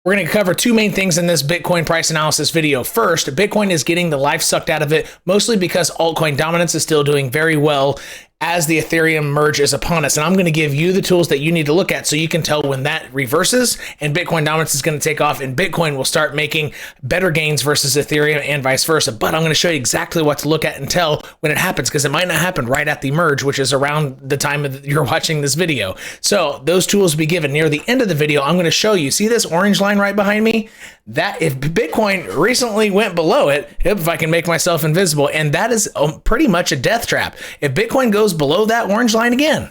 We're going to cover two main things in this Bitcoin price analysis video. First, Bitcoin is getting the life sucked out of it, mostly because altcoin dominance is still doing very well as the Ethereum merge is upon us. And I'm going to give you the tools that you need to look at so you can tell when that reverses and Bitcoin dominance is going to take off and Bitcoin will start making better gains versus Ethereum and vice versa. But I'm going to show you exactly what to look at and tell when it happens, because it might not happen right at the merge, which is around the time you're watching this video. So those tools will be given near the end of the video. I'm going to show you, see this orange line right behind me? That if Bitcoin recently went below it, if I can make myself invisible, and that is pretty much a death trap. If Bitcoin goes below that orange line again,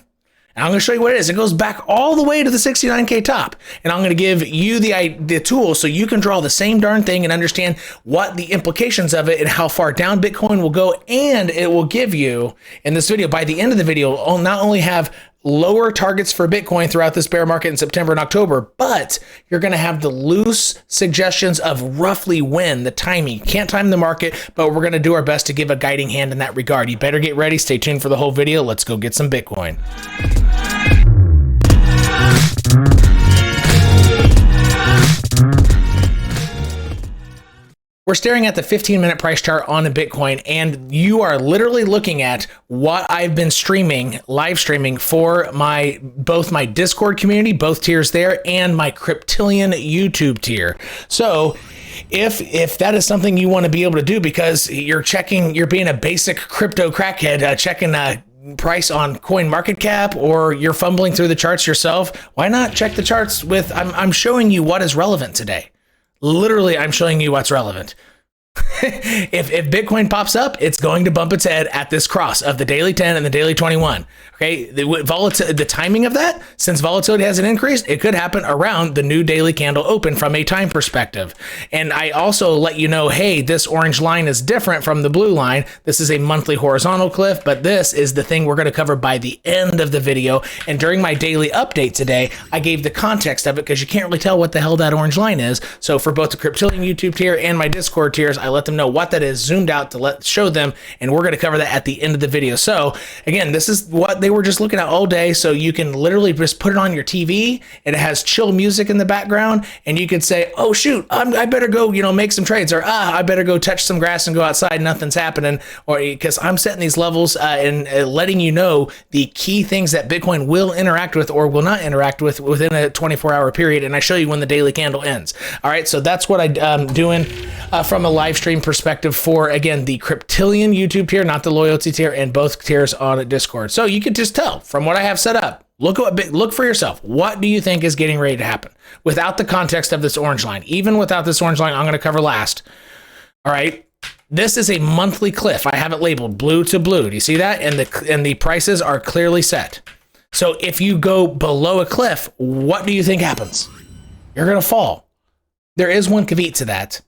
and I'm going to show you what it is. It goes back all the way to the 69K top. And I'm going to give you the tool so you can draw the same darn thing and understand what the implications of it and how far down Bitcoin will go. And it will give you, in this video, by the end of the video, I'll not only have lower targets for Bitcoin throughout this bear market in September and October, but you're going to have the loose suggestions of roughly when, the timing. Can't time the market, but we're going to do our best to give a guiding hand in that regard. You better get ready. Stay tuned for the whole video. Let's go get some Bitcoin. We're staring at the 15-minute price chart on a Bitcoin, and you are literally looking at what I've been streaming, live streaming for both my Discord community, both tiers there, and my Cryptillion YouTube tier. So if that is something you want to be able to do because you're being a basic crypto crackhead, checking price on coin market cap, or you're fumbling through the charts yourself, why not check the charts with, I'm showing you what is relevant today. Literally, I'm showing you what's relevant. If Bitcoin pops up, it's going to bump its head at this cross of the daily 10 and the daily 21. Okay, the timing of that, since volatility hasn't increased, it could happen around the new daily candle open from a time perspective. And I also let you know, hey, this orange line is different from the blue line. This is a monthly horizontal cliff, but this is the thing we're going to cover by the end of the video. And during my daily update today, I gave the context of it because you can't really tell what the hell that orange line is. So for both the Cryptillion YouTube tier and my Discord tiers, I let them know what that is, zoomed out to show them, and we're going to cover that at the end of the video. So again, this is what they were just looking at all day. So you can literally just put it on your TV, and it has chill music in the background, and you could say, oh shoot, I better go, make some trades, or I better go touch some grass and go outside, nothing's happening, or because I'm setting these levels and letting you know the key things that Bitcoin will interact with or will not interact with within a 24-hour period, and I show you when the daily candle ends. All right, so that's what I'm doing from a live stream perspective for, again, the Cryptillion YouTube tier, not the loyalty tier, and both tiers on Discord. So you could just tell from what I have set up. Look for yourself. What do you think is getting ready to happen without the context of this orange line? Even without this orange line, I'm going to cover last. All right. This is a monthly cliff. I have it labeled blue to blue. Do you see that? And the prices are clearly set. So if you go below a cliff, what do you think happens? You're going to fall. There is one caveat to that.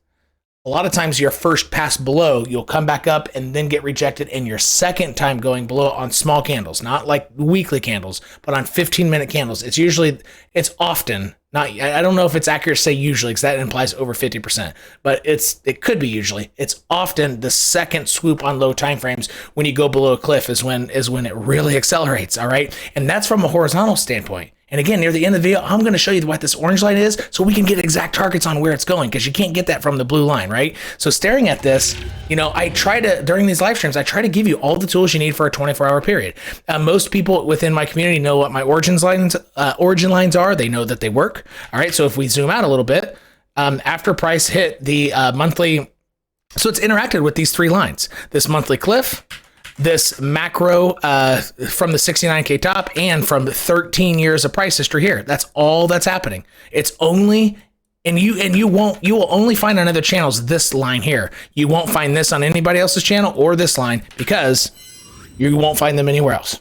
A lot of times your first pass below, you'll come back up and then get rejected, and your second time going below on small candles, not like weekly candles, but on 15-minute candles. It's often, not, I don't know if it's accurate to say usually, because that implies over 50%, but it could be usually. It's often the second swoop on low time frames when you go below a cliff is when it really accelerates, all right? And that's from a horizontal standpoint. And again, near the end of the video, I'm going to show you what this orange line is so we can get exact targets on where it's going, because you can't get that from the blue line, right? So staring at this, I try to, during these live streams, I try to give you all the tools you need for a 24-hour period. Most people within my community know what my origin lines are. They know that they work. All right, so if we zoom out a little bit, after price hit the monthly, so it's interacted with these three lines, this monthly cliff, this macro from the 69K top, and from 13 years of price history here. That's all that's happening. It's only, and you will only find on other channels this line here. You won't find this on anybody else's channel or this line, because you won't find them anywhere else.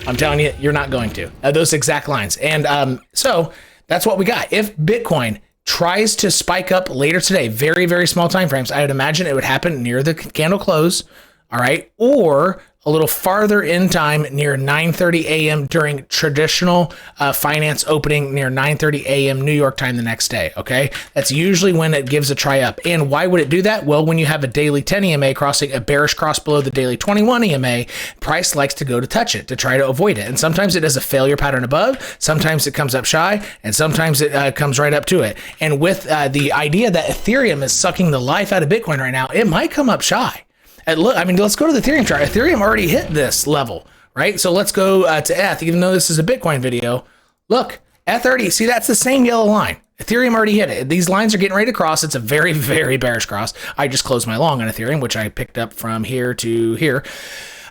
I'm telling you, you're not going to. Those exact lines. And so that's what we got. If Bitcoin tries to spike up later today, very, very small time frames, I would imagine it would happen near the candle close. All right. Or a little farther in time near 9:30 a.m. during traditional finance opening near 9:30 a.m. New York time the next day, okay? That's usually when it gives a try up. And why would it do that? Well, when you have a daily 10 EMA crossing a bearish cross below the daily 21 EMA, price likes to go to touch it, to try to avoid it. And sometimes it does a failure pattern above, sometimes it comes up shy, and sometimes it comes right up to it. And with the idea that Ethereum is sucking the life out of Bitcoin right now, it might come up shy. And look, I mean, let's go to the Ethereum chart. Ethereum already hit this level, right? So let's go to ETH, even though this is a Bitcoin video. Look, ETH already, see, that's the same yellow line. Ethereum already hit it. These lines are getting ready to cross. It's a very, very bearish cross. I just closed my long on Ethereum, which I picked up from here to here.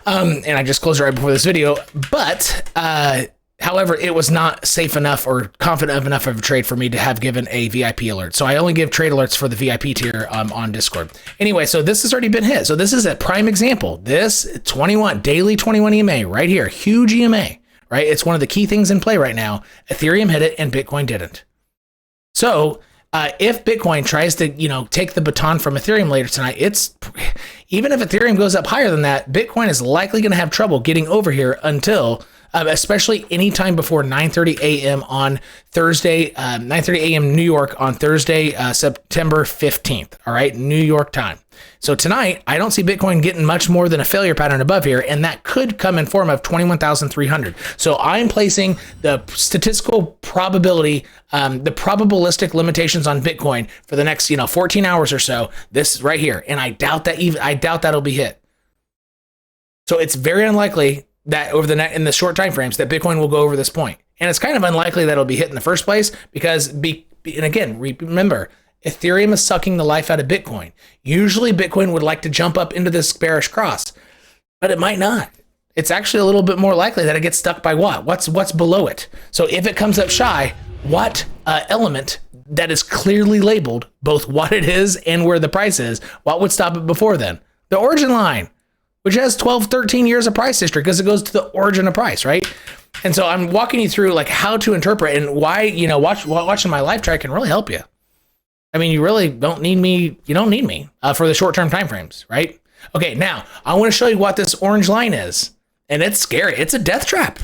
And I just closed it right before this video. But, however, it was not safe enough or confident enough of a trade for me to have given a VIP alert. So I only give trade alerts for the VIP tier on Discord. Anyway, so this has already been hit. So this is a prime example. This daily 21 EMA right here, huge EMA, right? It's one of the key things in play right now. Ethereum hit it and Bitcoin didn't. So if Bitcoin tries to, take the baton from Ethereum later tonight, even if Ethereum goes up higher than that, Bitcoin is likely going to have trouble getting over here until especially anytime before 9:30 a.m. on Thursday, 9:30 a.m. New York on Thursday, September 15th. All right, New York time. So tonight, I don't see Bitcoin getting much more than a failure pattern above here, and that could come in form of 21,300. So I'm placing the statistical probability, the probabilistic limitations on Bitcoin for the next, 14 hours or so. This right here, and I doubt that'll be hit. So it's very unlikely that in the short time frames that Bitcoin will go over this point. And it's kind of unlikely that it'll be hit in the first place because, and again, remember, Ethereum is sucking the life out of Bitcoin. Usually Bitcoin would like to jump up into this bearish cross, but it might not. It's actually a little bit more likely that it gets stuck by what? What's below it? So if it comes up shy, what element that is clearly labeled, both what it is and where the price is, what would stop it before then? The origin line, which has 12, 13 years of price history because it goes to the origin of price, right? And so I'm walking you through like how to interpret and why, watching my live chart can really help you. I mean, you really don't need me. You don't need me for the short-term timeframes, right? Okay, now I want to show you what this orange line is, and it's scary. It's a death trap.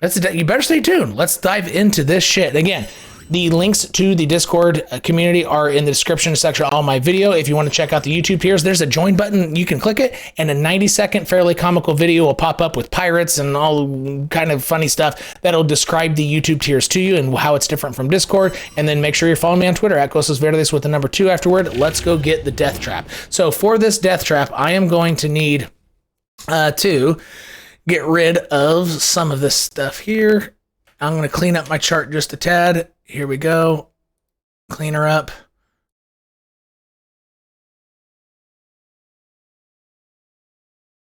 You better stay tuned. Let's dive into this shit. Again, the links to the Discord community are in the description section of all my video. If you want to check out the YouTube tiers, there's a join button. You can click it, and a 90-second fairly comical video will pop up with pirates and all kind of funny stuff that'll describe the YouTube tiers to you and how it's different from Discord. And then make sure you're following me on Twitter at Cosasverdes with the number 2 afterward. Let's go get the death trap. So for this death trap, I am going to need to get rid of some of this stuff here. I'm going to clean up my chart just a tad. Here we go. Clean her up.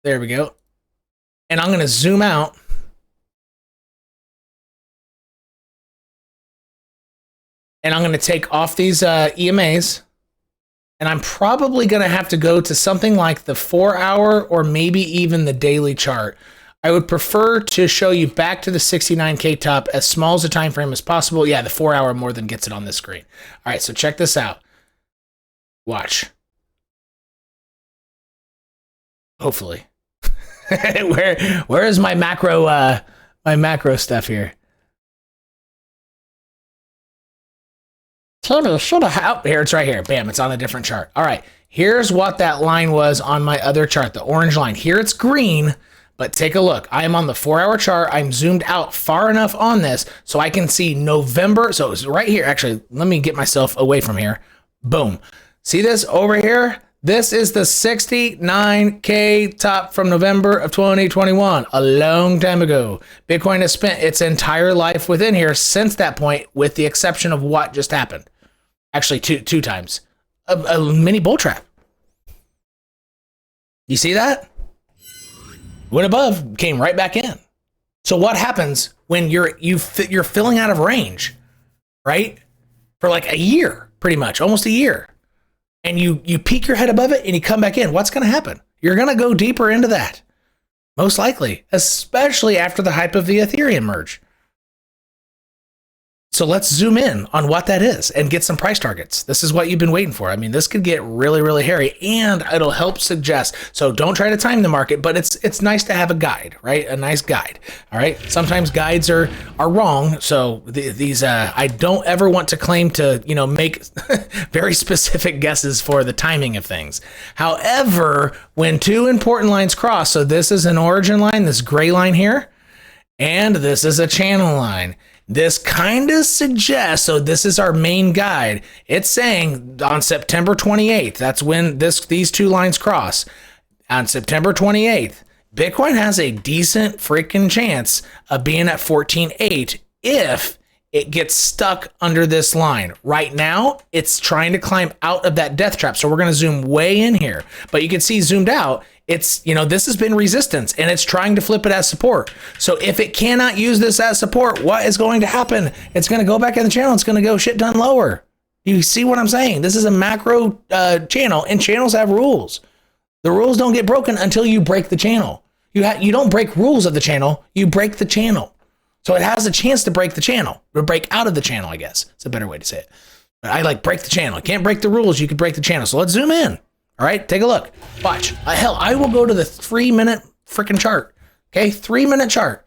There we go. And I'm going to zoom out. And I'm going to take off these EMAs. And I'm probably going to have to go to something like the 4-hour or maybe even the daily chart. I would prefer to show you back to the 69K top as small as a time frame as possible. Yeah, the 4-hour more than gets it on this screen. All right, so check this out. Watch. Hopefully. Where is my macro stuff here? Should have. Here, it's right here. Bam, it's on a different chart. All right, here's what that line was on my other chart, the orange line. Here it's green. But take a look. I am on the 4-hour chart. I'm zoomed out far enough on this so I can see November. So it's right here. Actually, let me get myself away from here. Boom. See this over here? This is the 69K top from November of 2021, a long time ago. Bitcoin has spent its entire life within here since that point, with the exception of what just happened. Actually, two times. A mini bull trap. You see that? Went above, came right back in. So what happens when you're filling out of range, right? For like a year, pretty much, almost a year. And you peek your head above it and you come back in. What's going to happen? You're going to go deeper into that. Most likely, especially after the hype of the Ethereum merge. So let's zoom in on what that is and get some price targets. This is what you've been waiting for. I mean, this could get really, really hairy, and it'll help suggest. So don't try to time the market, but it's nice to have a guide, right? A nice guide. All right. Sometimes guides are wrong. So these I don't ever want to claim to, make very specific guesses for the timing of things. However, when two important lines cross, so this is an origin line, this gray line here, and this is a channel line. This kind of suggests, so this is our main guide. It's saying on September 28th, that's when these two lines cross. On September 28th, Bitcoin has a decent freaking chance of being at 14.8 if it gets stuck under this line. Right now, it's trying to climb out of that death trap. So we're going to zoom way in here, but you can see zoomed out, it's, this has been resistance and it's trying to flip it as support. So if it cannot use this as support, what is going to happen? It's going to go back in the channel. It's going to go shit ton lower. You see what I'm saying? This is a macro channel, and channels have rules. The rules don't get broken until you break the channel. You don't break rules of the channel, you break the channel. So it has a chance to break the channel, or break out of the channel, I guess. It's a better way to say it. But I like break the channel. You can't break the rules, you can break the channel. So let's zoom in. All right, take a look. Watch. Hell, I will go to the 3-minute freaking chart. Okay, 3-minute chart.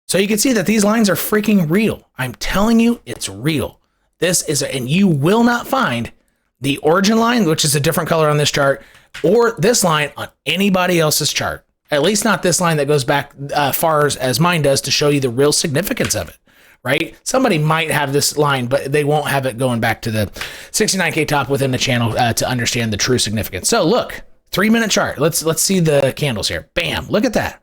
So you can see that these lines are freaking real. I'm telling you, it's real. And you will not find the origin line, which is a different color on this chart, or this line on anybody else's chart. At least not this line that goes back far as mine does to show you the real significance of it. Right? Somebody might have this line, but they won't have it going back to the 69K top within the channel to understand the true significance. So look, 3-minute chart. Let's see the candles here. Bam, look at that.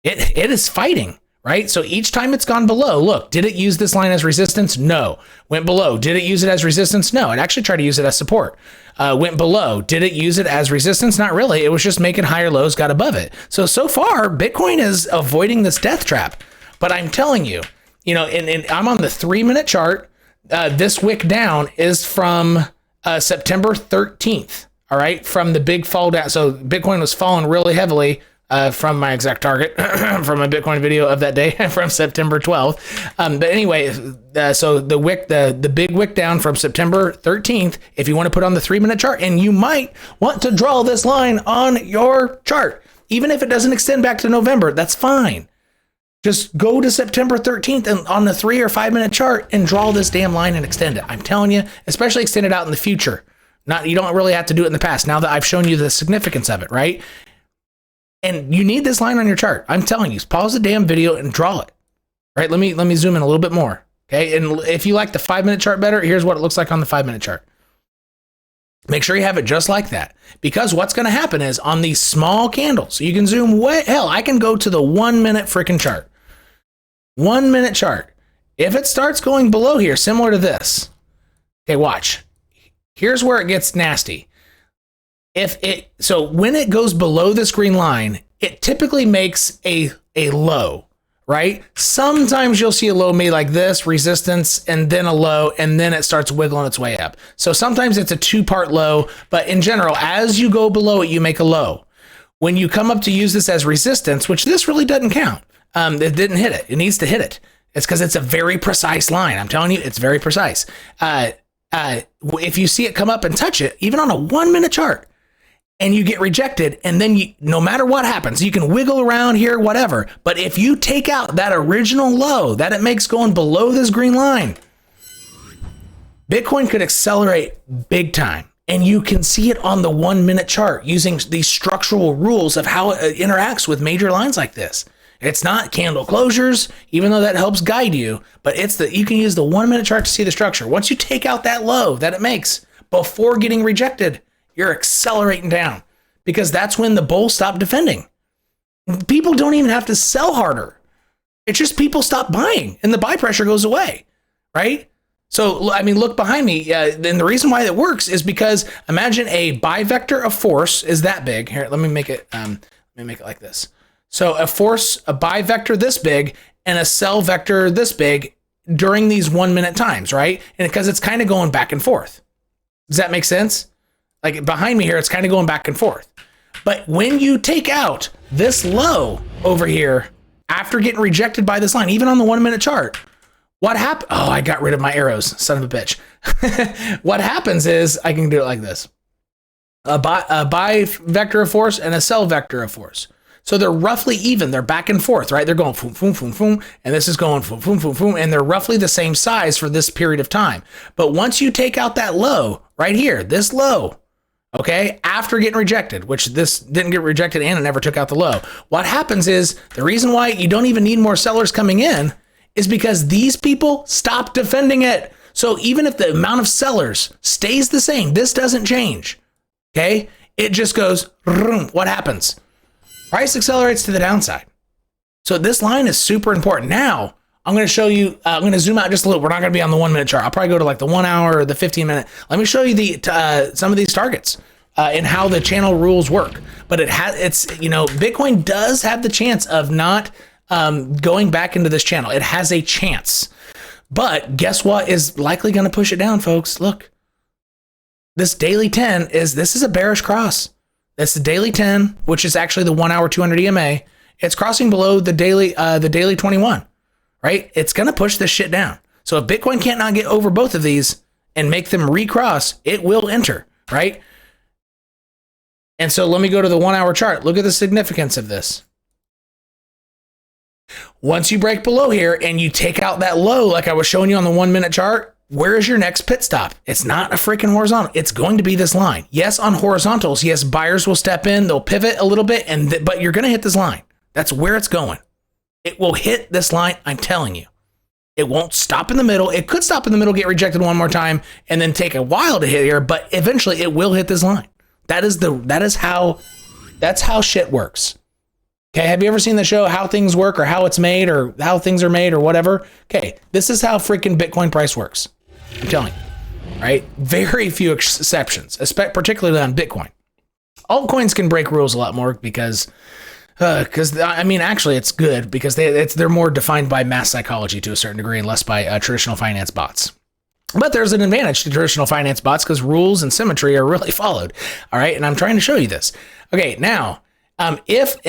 It is fighting, right? So each time it's gone below, look, did it use this line as resistance? No. Went below. Did it use it as resistance? No. It actually tried to use it as support. Went below. Did it use it as resistance? Not really. It was just making higher lows, got above it. So far, Bitcoin is avoiding this death trap. But I'm telling you, and I'm on the 3-minute chart. This wick down is from September 13th. All right, from the big fall down. So Bitcoin was falling really heavily from my exact target from a Bitcoin video of that day from September 12th. But anyway, so the big wick down from September 13th. If you want to put on the 3-minute chart, and you might want to draw this line on your chart, even if it doesn't extend back to November, that's fine. Just go to September 13th and on the 3 or 5-minute chart and draw this damn line and extend it. I'm telling you, especially extend it out in the future. You don't really have to do it in the past. Now that I've shown you the significance of it, right? And you need this line on your chart. I'm telling you, pause the damn video and draw it. Right? Let me zoom in a little bit more. Okay. And if you like the 5-minute chart better, here's what it looks like on the 5-minute chart. Make sure you have it just like that, because what's going to happen is on these small candles, you can zoom way, hell, I can go to the 1-minute freaking chart. 1-minute chart. If it starts going below here, similar to this, okay, watch. Here's where it gets nasty. So when it goes below this green line, it typically makes a low, right? Sometimes you'll see a low made like this, resistance, and then a low, and then it starts wiggling its way up. So sometimes it's a 2-part low, but in general, as you go below it, you make a low. When you come up to use this as resistance, which this really doesn't count, it didn't hit it. It needs to hit it. It's because it's a very precise line. I'm telling you, it's very precise. If you see it come up and touch it, even on a 1-minute chart, and you get rejected, and then no matter what happens, you can wiggle around here, whatever. But if you take out that original low that it makes going below this green line, Bitcoin could accelerate big time. And you can see it on the 1-minute chart using these structural rules of how it interacts with major lines like this. It's not candle closures, even though that helps guide you, but you can use the 1-minute chart to see the structure. Once you take out that low that it makes before getting rejected, you're accelerating down, because that's when the bulls stop defending. People don't even have to sell harder. It's just people stop buying and the buy pressure goes away, right? So, I mean, look behind me. And the reason why it works is because imagine a buy vector of force is that big. Here, let me make it like this. So a buy vector this big and a sell vector this big during these 1-minute times, right? And because it's kind of going back and forth. Does that make sense? Like behind me here, it's kind of going back and forth. But when you take out this low over here, after getting rejected by this line, even on the 1-minute chart, What happened? Oh, I got rid of my arrows, son of a bitch. What happens is I can do it like this. A buy vector of force and a sell vector of force. So they're roughly even. They're back and forth, right? They're going boom, boom, boom, boom, and this is going boom, boom, boom, boom, and they're roughly the same size for this period of time. But once you take out that low right here, this low, okay, after getting rejected, which this didn't get rejected and it never took out the low, what happens is the reason why you don't even need more sellers coming in is because these people stop defending it. So even if the amount of sellers stays the same, this doesn't change. Okay, it just goes, what happens? Price accelerates to the downside. So this line is super important. Now, I'm going to show you, I'm going to zoom out just a little. We're not going to be on the 1 minute chart. I'll probably go to like the 1 hour or the 15 minute. Let me show you the some of these targets and how the channel rules work. But Bitcoin does have the chance of not going back into this channel. It has a chance. But guess what is likely going to push it down, folks? Look. This daily 10 this is a bearish cross. That's the daily 10, which is actually the 1 hour 200 EMA. It's crossing below the daily 21, right? It's going to push this shit down. So if Bitcoin can't not get over both of these and make them recross, it will enter, right? And so let me go to the 1 hour chart. Look at the significance of this. Once you break below here and you take out that low, like I was showing you on the 1 minute chart, where is your next pit stop? It's not a freaking horizontal. It's going to be this line. Yes, on horizontals, yes, buyers will step in, they'll pivot a little bit, but you're going to hit this line. That's where it's going. It will hit this line, I'm telling you. It won't stop in the middle. It could stop in the middle, get rejected one more time, and then take a while to hit here, but eventually it will hit this line. That's how shit works. Okay, have you ever seen the show How Things Work or How It's Made or How Things Are Made or whatever? Okay, this is how freaking Bitcoin price works. I'm telling you, right? Very few exceptions, particularly on Bitcoin. Altcoins can break rules a lot more because actually it's good because they're more defined by mass psychology to a certain degree and less by traditional finance bots. But there's an advantage to traditional finance bots because rules and symmetry are really followed. All right, and I'm trying to show you this. Okay, now.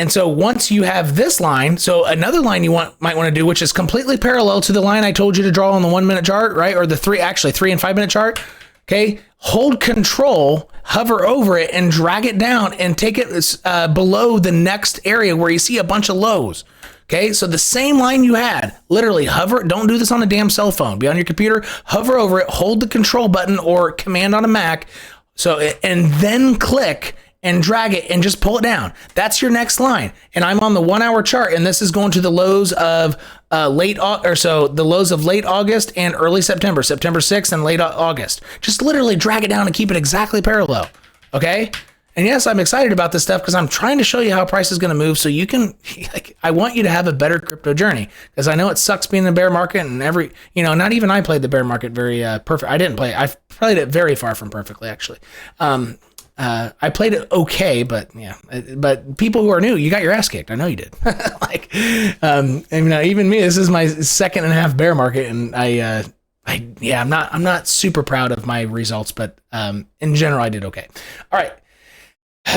So once you have this line, so another line you might want to do, which is completely parallel to the line I told you to draw on the 1 minute chart, right? Or the 3 and 5 minute chart. Okay. Hold control, hover over it and drag it down and take it below the next area where you see a bunch of lows. Okay. So the same line you had, literally hover, don't do this on a damn cell phone, be on your computer, hover over it, hold the control button or command on a Mac. And then click and drag it and just pull it down. That's your next line. And I'm on the 1 hour chart and this is going to the lows of late August and early September 6th and late August. Just literally drag it down and keep it exactly parallel. Okay. And yes, I'm excited about this stuff because I'm trying to show you how price is going to move so you can, I want you to have a better crypto journey because I know it sucks being in the bear market and not even I played the bear market very perfect. I've played it very far from perfectly actually. I played it okay, but yeah, but people who are new, you got your ass kicked. I know you did. Even me, this is my second and a half bear market. And I'm not super proud of my results, but, in general, I did okay. All right.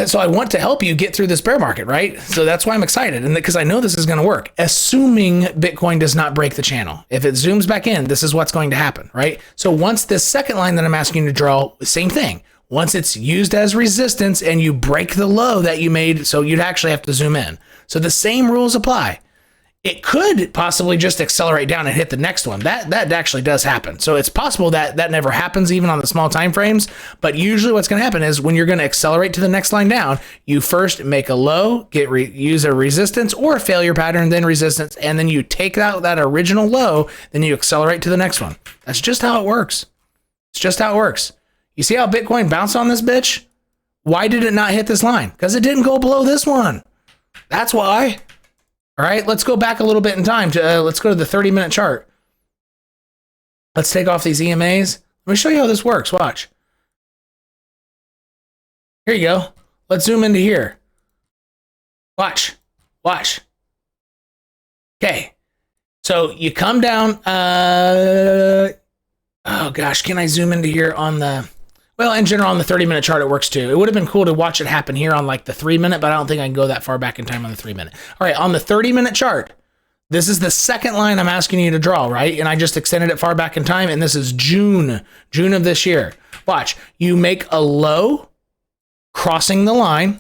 So I want to help you get through this bear market, right? So that's why I'm excited. And because I know this is going to work, assuming Bitcoin does not break the channel. If it zooms back in, this is what's going to happen, right? So once this second line that I'm asking you to draw, same thing. Once it's used as resistance and you break the low that you made, so you'd actually have to zoom in. So the same rules apply. It could possibly just accelerate down and hit the next one. That actually does happen. So it's possible that never happens even on the small time frames. But usually what's going to happen is when you're going to accelerate to the next line down, you first make a low, use a resistance or a failure pattern, then resistance, and then you take out that original low, then you accelerate to the next one. That's just how it works. It's just how it works. You see how Bitcoin bounced on this bitch? Why did it not hit this line? Because it didn't go below this one. That's why. All right, let's go back a little bit in time. Let's go to the 30-minute chart. Let's take off these EMAs. Let me show you how this works. Watch. Here you go. Let's zoom into here. Watch. Okay. So you come down. Oh gosh, can I zoom into here on the... Well, in general, on the 30-minute chart, it works too. It would have been cool to watch it happen here on like the 3 minute, but I don't think I can go that far back in time on the 3 minute. All right, on the 30-minute chart, This is the second line I'm asking you to draw, right? And I just extended it far back in time, and this is June of this year. Watch, you make a low crossing the line.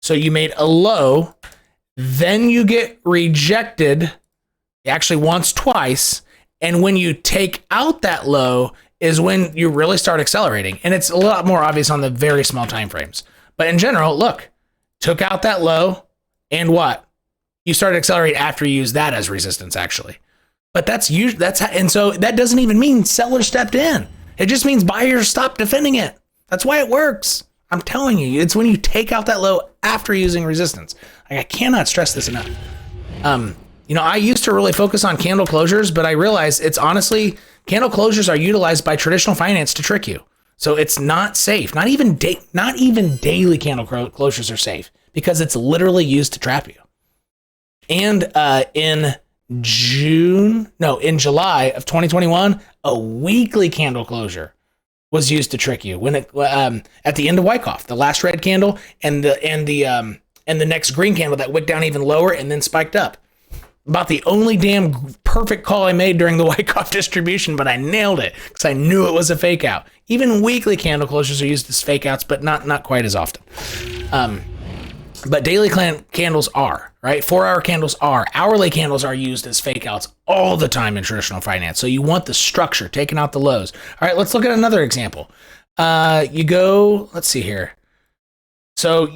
So you made a low, then you get rejected, actually once, twice, and when you take out that low is when you really start accelerating. And it's a lot more obvious on the very small time frames. But in general, look, took out that low, and what? You started accelerating after you use that as resistance, actually. But and so that doesn't even mean seller stepped in. It just means buyers stopped defending it. That's why it works. I'm telling you, it's when you take out that low after using resistance. I cannot stress this enough. I used to really focus on candle closures, but I realized it's honestly, candle closures are utilized by traditional finance to trick you. So it's not safe. Not even daily candle closures are safe because it's literally used to trap you. And in July of 2021, a weekly candle closure was used to trick you when it at the end of Wyckoff, the last red candle and the next green candle that wicked down even lower and then spiked up. About the only damn perfect call I made during the Wyckoff distribution, but I nailed it because I knew it was a fake out. Even weekly candle closures are used as fake outs, but not quite as often. But daily candles are, right? 4-hour candles are. Hourly candles are used as fake outs all the time in traditional finance. So you want the structure, taking out the lows. All right, let's look at another example. Let's see here. So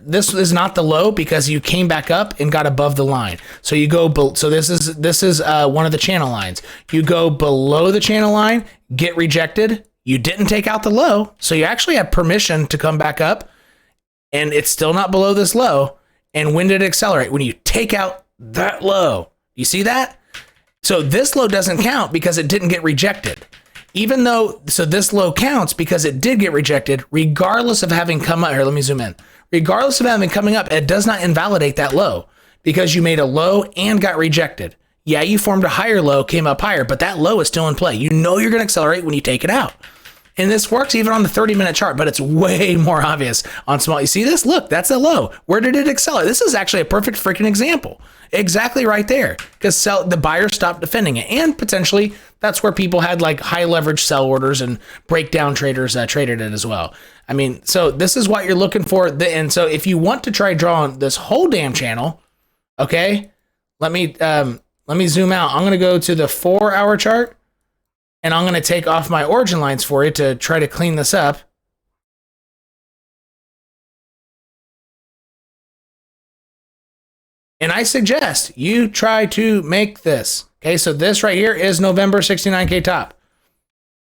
this is not the low because you came back up and got above the line. So you go, so this is one of the channel lines. You go below the channel line, get rejected. You didn't take out the low. So you actually have permission to come back up. And it's still not below this low. And when did it accelerate? When you take out that low. You see that? So this low doesn't count because it didn't get rejected. So this low counts because it did get rejected, regardless of having come up. Here, let me zoom in. Regardless of having coming up, it does not invalidate that low because you made a low and got rejected. Yeah, you formed a higher low, came up higher, but that low is still in play. You know you're going to accelerate when you take it out. And this works even on the 30-minute chart, but it's way more obvious on small. You see this? Look, that's the low. Where did it accelerate? This is actually a perfect freaking example. Exactly right there. Because the buyer stopped defending it. And potentially that's where people had like high leverage sell orders and breakdown traders traded it as well. I mean, so this is what you're looking for. And so if you want to try drawing this whole damn channel, okay, let me zoom out. I'm going to go to the 4-hour chart. And I'm going to take off my origin lines for you to try to clean this up. And I suggest you try to make this. Okay, so this right here is November 69K top.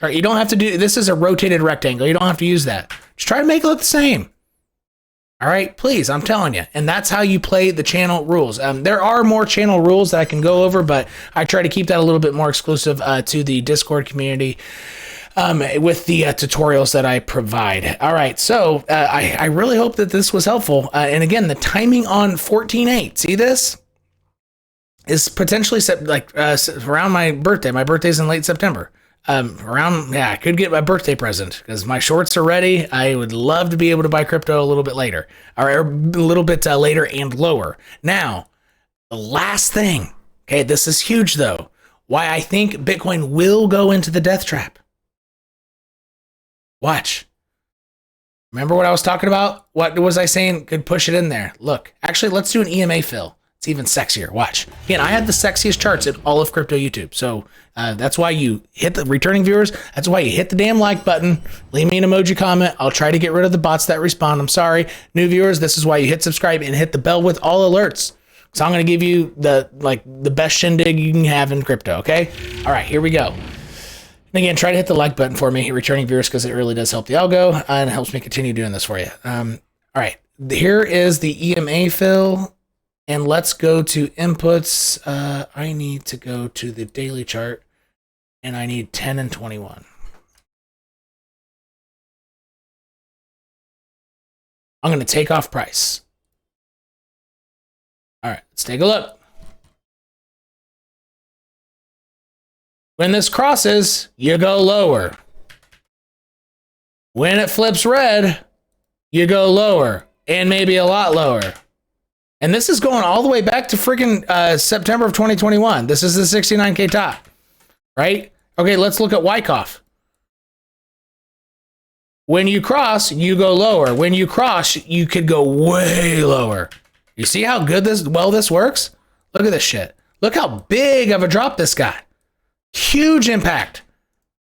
All right, you don't have to do, this is a rotated rectangle. You don't have to use that. Just try to make it look the same. All right, please, I'm telling you. And that's how you play the channel rules. There are more channel rules that I can go over, but I try to keep that a little bit more exclusive to the Discord community with the tutorials that I provide. All right, so I really hope that this was helpful. And again, the timing on 14/8, see this? Is potentially set like around my birthday. My birthday's in late September. I could get my birthday present because my shorts are ready. I would love to be able to buy crypto a little bit later, or a little bit later and lower. Now, the last thing, okay, this is huge though, why I think Bitcoin will go into the death trap. Watch. Remember what I was talking about? What was I saying could push it in there? Look, actually, let's do an EMA fill. It's even sexier. Watch. Again, I had the sexiest charts in all of crypto YouTube. So that's why you hit the returning viewers. That's why you hit the damn like button. Leave me an emoji comment. I'll try to get rid of the bots that respond. I'm sorry. New viewers, this is why you hit subscribe and hit the bell with all alerts. So I'm going to give you the best shindig you can have in crypto. Okay. All right, here we go. And again, try to hit the like button for me, returning viewers, because it really does help the algo and it helps me continue doing this for you. All right. Here is the EMA fill. And let's go to inputs. I need to go to the daily chart and I need 10 and 21. I'm going to take off price. All right, let's take a look. When this crosses, you go lower. When it flips red, you go lower and maybe a lot lower. And this is going all the way back to freaking September of 2021. This is the 69K top, right? Okay, let's look at Wyckoff. When you cross, you go lower. When you cross, you could go way lower. You see how good this works? Look at this shit. Look how big of a drop this got. Huge impact.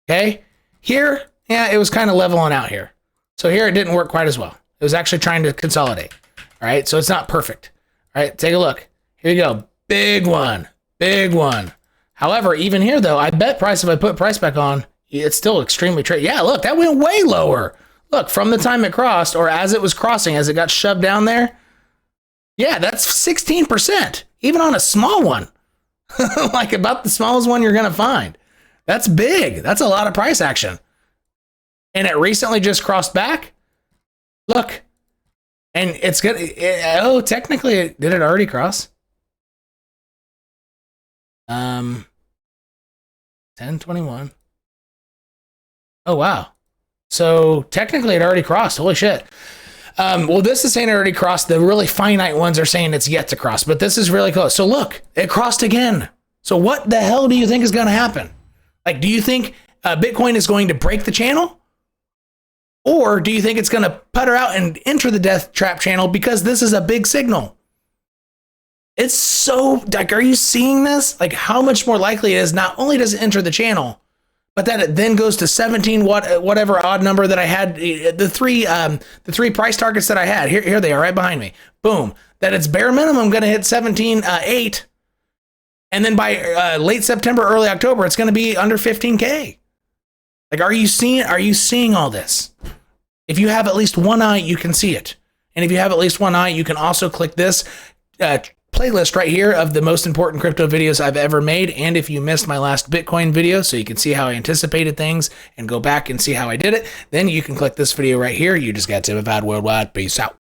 Okay? Here, yeah, it was kind of leveling out here. So here it didn't work quite as well. It was actually trying to consolidate. All right, so it's not perfect. All right, take a look. Here you go. Big one. Big one. However, even here, though, I bet price, if I put price back on, it's still extremely trade. Yeah, look, that went way lower. Look, from the time it crossed, or as it was crossing, as it got shoved down there, yeah, that's 16%, even on a small one. Like about the smallest one you're going to find. That's big. That's a lot of price action. And it recently just crossed back. Look. And it's good. Oh, technically, did it already cross? 1021. Oh, wow. So technically it already crossed. Holy shit. Well, this is saying it already crossed. The really finite ones are saying it's yet to cross, but this is really close. So look, it crossed again. So what the hell do you think is going to happen? Like, do you think Bitcoin is going to break the channel? Or do you think it's going to putter out and enter the death trap channel because this is a big signal? It's so, like, are you seeing this? Like, how much more likely it is not only does it enter the channel, but that it then goes to 17, whatever odd number that I had, the three price targets that I had. Here they are right behind me. Boom. That it's bare minimum going to hit 17.8. And then by late September, early October, it's going to be under 15K. Like, are you seeing all this? If you have at least one eye, you can see it. And if you have at least one eye, you can also click this playlist right here of the most important crypto videos I've ever made. And if you missed my last Bitcoin video, so you can see how I anticipated things and go back and see how I did it, then you can click this video right here. You just got to Worldwide. Peace out.